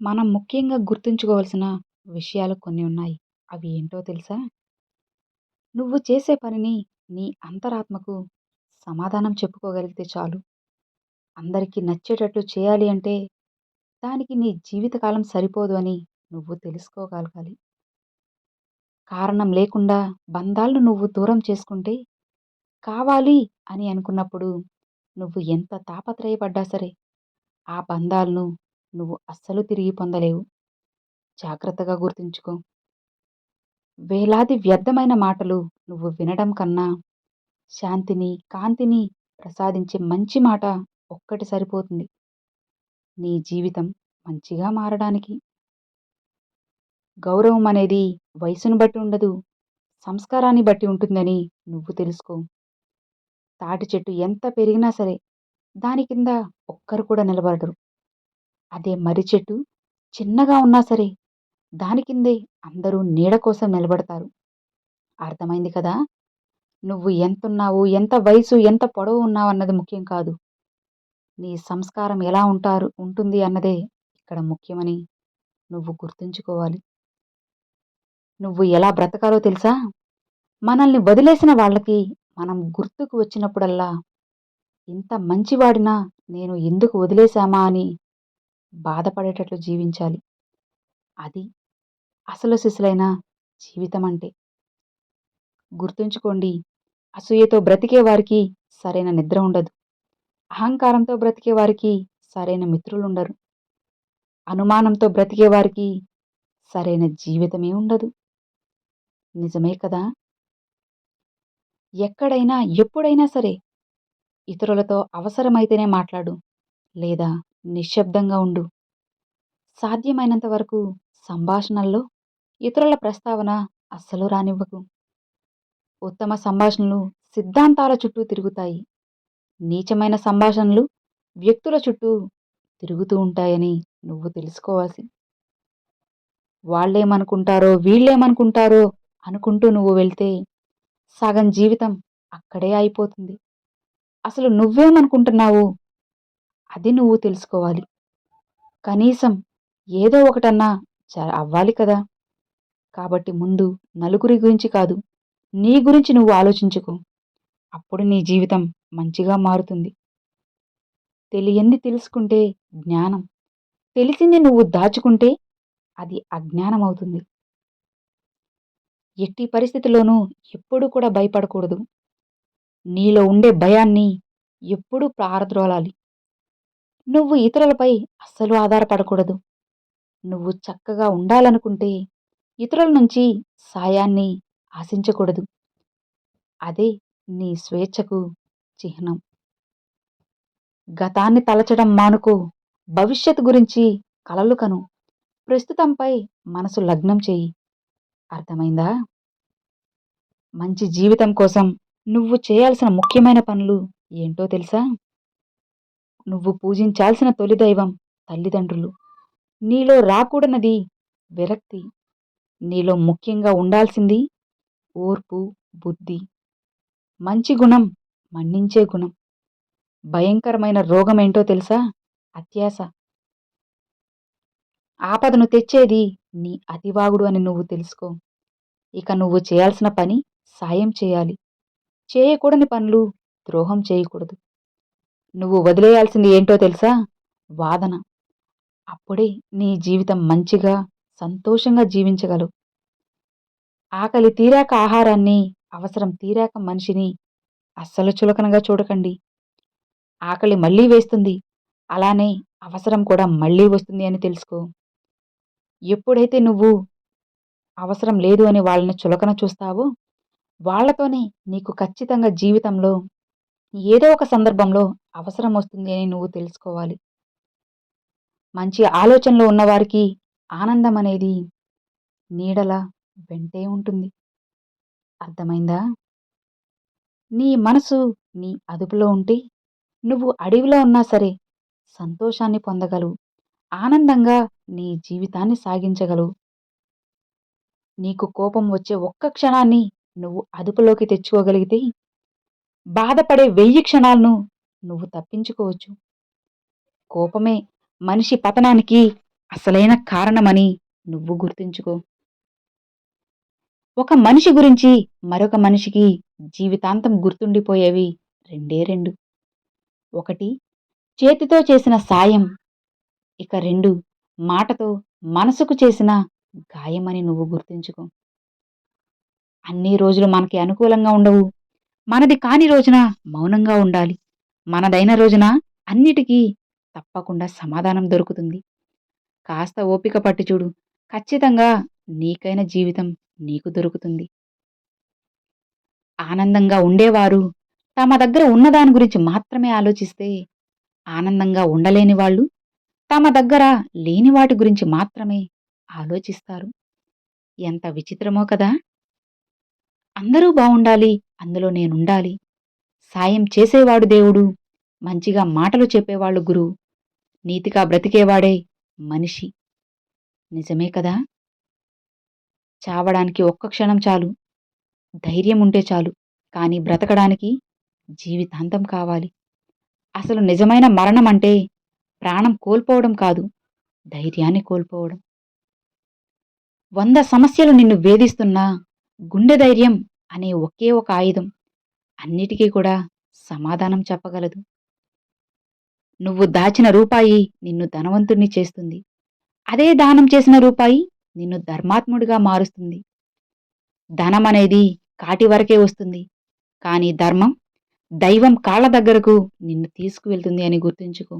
మనం ముఖ్యంగా గుర్తుంచుకోవాల్సిన విషయాలు కొన్ని ఉన్నాయి. అవి ఏంటో తెలుసా? నువ్వు చేసే పనిని నీ అంతరాత్మకు సమాధానం చెప్పుకోగలిగితే చాలు. అందరికీ నచ్చేటట్లు చేయాలి అంటే దానికి నీ జీవితకాలం సరిపోదు అని నువ్వు తెలుసుకోగలగాలి. కారణం లేకుండా బంధాలను నువ్వు దూరం చేసుకుంటే కావాలి అని అనుకున్నప్పుడు నువ్వు ఎంత తాపత్రయపడ్డా సరే ఆ బంధాలను నువ్వు అస్సలు తిరిగి పొందలేవు. జాగ్రత్తగా గుర్తుంచుకో. వేలాది వ్యర్థమైన మాటలు నువ్వు వినడం కన్నా శాంతిని, కాంతిని ప్రసాదించే మంచి మాట ఒక్కటి సరిపోతుంది నీ జీవితం మంచిగా మారడానికి. గౌరవం అనేది వయసును బట్టి ఉండదు, సంస్కారాన్ని బట్టి ఉంటుందని నువ్వు తెలుసుకో. తాటి చెట్టు ఎంత పెరిగినా సరే దాని కింద ఒక్కరు కూడా నిలబడరు. అదే మర్రి చెట్టు చిన్నగా ఉన్నా సరే దాని కిందే అందరూ నీడ కోసం నిలబడతారు. అర్థమైంది కదా? నువ్వు ఎంతున్నావు, ఎంత వయసు, ఎంత పొడవు ఉన్నావన్నది ముఖ్యం కాదు. నీ సంస్కారం ఎలా ఉంటుంది అన్నదే ఇక్కడ ముఖ్యమని నువ్వు గుర్తుంచుకోవాలి. నువ్వు ఎలా బ్రతకాలో తెలుసా? మనల్ని వదిలేసిన వాళ్ళకి మనం గుర్తుకు వచ్చినప్పుడల్లా ఇంత మంచివాడినా నేను ఎందుకు వదిలేశామా అని బాధపడేటట్లు జీవించాలి. అది అసలు సిసలైన జీవితం అంటే. గుర్తుంచుకోండి, అసూయతో బ్రతికే వారికి సరైన నిద్ర ఉండదు. అహంకారంతో బ్రతికే వారికి సరైన మిత్రులుండరు. అనుమానంతో బ్రతికే వారికి సరైన జీవితమే ఉండదు. నిజమే కదా? ఎక్కడైనా ఎప్పుడైనా సరే ఇతరులతో అవసరమైతేనే మాట్లాడు, లేదా నిశ్శబ్దంగా ఉండు. సాధ్యమైనంత వరకు సంభాషణల్లో ఇతరుల ప్రస్తావన అస్సలు రానివ్వకు. ఉత్తమ సంభాషణలు సిద్ధాంతాల చుట్టూ తిరుగుతాయి. నీచమైన సంభాషణలు వ్యక్తుల చుట్టూ తిరుగుతూ ఉంటాయని నువ్వు తెలుసుకోవాల్సి. వాళ్ళేమనుకుంటారో వీళ్ళేమనుకుంటారో అనుకుంటూ నువ్వు వెళ్తే సగం జీవితం అక్కడే అయిపోతుంది. అసలు నువ్వేమనుకుంటున్నావు అది నువ్వు తెలుసుకోవాలి. కనీసం ఏదో ఒకటన్నా అవ్వాలి కదా! కాబట్టి ముందు నలుగురి గురించి కాదు, నీ గురించి నువ్వు ఆలోచించుకో. అప్పుడు నీ జీవితం మంచిగా మారుతుంది. తెలియంది తెలుసుకుంటే జ్ఞానం. తెలిసింది నువ్వు దాచుకుంటే అది అజ్ఞానం అవుతుంది. ఎట్టి పరిస్థితిలోనూ ఎప్పుడూ కూడా భయపడకూడదు. నీలో ఉండే భయాన్ని ఎప్పుడూ పారద్రోలాలి. నువ్వు ఇతరులపై అస్సలు ఆధారపడకూడదు. నువ్వు చక్కగా ఉండాలనుకుంటే ఇతరుల నుంచి సాయాన్ని ఆశించకూడదు. అదే నీ స్వేచ్ఛకు చిహ్నం. గతాన్ని తలచడం మానుకో. భవిష్యత్తు గురించి కలలు కను. ప్రస్తుతంపై మనసు లగ్నం చెయ్యి. అర్థమైందా? మంచి జీవితం కోసం నువ్వు చేయాల్సిన ముఖ్యమైన పనులు ఏంటో తెలుసా? నువ్వు పూజించాల్సిన తొలి దైవం తల్లిదండ్రులు. నీలో రాకూడనది విరక్తి. నీలో ముఖ్యంగా ఉండాల్సింది ఓర్పు, బుద్ధి. మంచి గుణం, మన్నించే గుణం. భయంకరమైన రోగమేంటో తెలుసా? అత్యాశ. ఆపదను తెచ్చేది నీ అతివాగుడు అని నువ్వు తెలుసుకో. ఇక నువ్వు చేయాల్సిన పని సాయం చేయాలి. చేయకూడని పనులు ద్రోహం చేయకూడదు. నువ్వు వదిలేయాల్సింది ఏంటో తెలుసా? వాదన. అప్పుడే నీ జీవితం మంచిగా, సంతోషంగా జీవించగలవు. ఆకలి తీరాక ఆహారాన్ని, అవసరం తీరాక మనిషిని అస్సలు చులకనగా చూడకండి. ఆకలి మళ్ళీ వేస్తుంది. అలానే అవసరం కూడా మళ్ళీ వస్తుంది అని తెలుసుకో. ఎప్పుడైతే నువ్వు అవసరం లేదు అని వాళ్ళని చులకన చూస్తావో, వాళ్ళతోనే నీకు ఖచ్చితంగా జీవితంలో ఏదో ఒక సందర్భంలో అవసరం వస్తుంది అని నువ్వు తెలుసుకోవాలి. మంచి ఆలోచనలో ఉన్నవారికి ఆనందం అనేది నీడలా వెంటే ఉంటుంది. అర్థమైందా? నీ మనసు నీ అదుపులో ఉంటే నువ్వు అడవిలో ఉన్నా సరే సంతోషాన్ని పొందగలవు. ఆనందంగా నీ జీవితాన్ని సాగించగలవు. నీకు కోపం వచ్చే ఒక్క క్షణాన్ని నువ్వు అదుపులోకి తెచ్చుకోగలిగితే బాధపడే 1000 క్షణాలను నువ్వు తప్పించుకోవచ్చు. కోపమే మనిషి పతనానికి అసలైన కారణమని నువ్వు గుర్తుంచుకో. ఒక మనిషి గురించి మరొక మనిషికి జీవితాంతం గుర్తుండిపోయేవి రెండే రెండు. ఒకటి చేతితో చేసిన సాయం, ఇక రెండు మాటతో మనసుకు చేసిన గాయమని నువ్వు గుర్తుంచుకో. అన్ని రోజులు మనకి అనుకూలంగా ఉండవు. మనది కాని రోజున మౌనంగా ఉండాలి. మనదైన రోజున అన్నిటికీ తప్పకుండా సమాధానం దొరుకుతుంది. కాస్త ఓపిక పట్టి చూడు. ఖచ్చితంగా నీకైన జీవితం నీకు దొరుకుతుంది. ఆనందంగా ఉండేవారు తమ దగ్గర ఉన్నదాని గురించి మాత్రమే ఆలోచిస్తే, ఆనందంగా ఉండలేని వాళ్ళు తమ దగ్గర లేని వాటి గురించి మాత్రమే ఆలోచిస్తారు. ఎంత విచిత్రమో కదా! అందరూ బావుండాలి, అందులో నేనుండాలి. సాయం చేసేవాడు దేవుడు, మంచిగా మాటలు చెప్పేవాళ్ళు గురువు, నీతిగా బ్రతికేవాడే మనిషి. నిజమే కదా! చావడానికి ఒక్క క్షణం చాలు, ధైర్యం ఉంటే చాలు. కానీ బ్రతకడానికి జీవితాంతం కావాలి. అసలు నిజమైన మరణమంటే ప్రాణం కోల్పోవడం కాదు, ధైర్యాన్ని కోల్పోవడం. 100 సమస్యలు నిన్ను వేధిస్తున్నా గుండె ధైర్యం అనే ఒకే ఒక ఆయుధం అన్నిటికీ కూడా సమాధానం చెప్పగలదు. నువ్వు దాచిన రూపాయి నిన్ను ధనవంతుణ్ణి చేస్తుంది. అదే దానం చేసిన రూపాయి నిన్ను ధర్మాత్ముడిగా మారుస్తుంది. ధనమనేది కాటి వరకే వస్తుంది. కానీ ధర్మం దైవం కాళ్ళ దగ్గరకు నిన్ను తీసుకువెళ్తుంది అని గుర్తుంచుకో.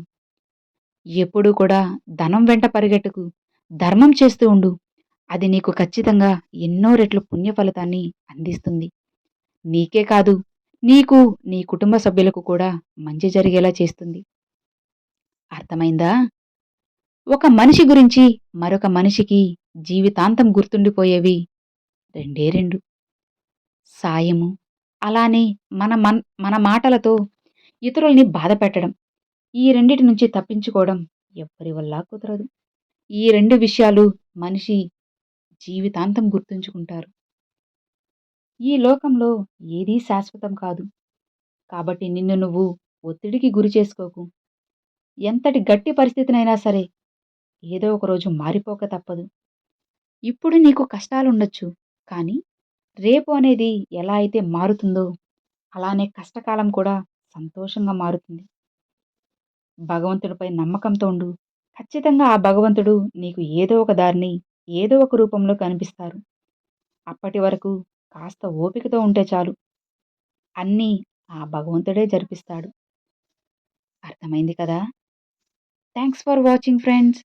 ఎప్పుడూ కూడా ధనం వెంట పరిగెట్టకు. ధర్మం చేస్తూ ఉండు. అది నీకు ఖచ్చితంగా ఎన్నో రెట్లు పుణ్య ఫలితాన్ని అందిస్తుంది. నీకే కాదు, నీకు, నీ కుటుంబ సభ్యులకు కూడా మంచి జరిగేలా చేస్తుంది. అర్థమైందా? ఒక మనిషి గురించి మరొక మనిషికి జీవితాంతం గుర్తుండిపోయేవి రెండే రెండు. సాయము, అలానే మన మాటలతో ఇతరుల్ని బాధపెట్టడం. ఈ రెండిటి నుంచి తప్పించుకోవడం ఎవ్వరి వల్ల కుదరదు. ఈ 2 విషయాలు మనిషి జీవితాంతం గుర్తుంచుకుంటారు. ఈ లోకంలో ఏదీ శాశ్వతం కాదు. కాబట్టి నిన్ను నువ్వు ఒత్తిడికి గురి చేసుకోకు. ఎంతటి గట్టి పరిస్థితినైనా సరే ఏదో ఒక రోజు మారిపోక తప్పదు. ఇప్పుడు నీకు కష్టాలుండొచ్చు. కానీ రేపు అనేది ఎలా అయితే మారుతుందో అలానే కష్టకాలం కూడా సంతోషంగా మారుతుంది. భగవంతుడిపై నమ్మకంతో ఉండు. ఖచ్చితంగా ఆ భగవంతుడు నీకు ఏదో ఒక దారిని, ఏదో ఒక రూపంలో కనిపిస్తారు. అప్పటి వరకు కాస్త ఓపికతో ఉంటే చాలు. అన్నీ ఆ భగవంతుడే జరిపిస్తాడు. అర్థమైంది కదా! Thanks for watching friends.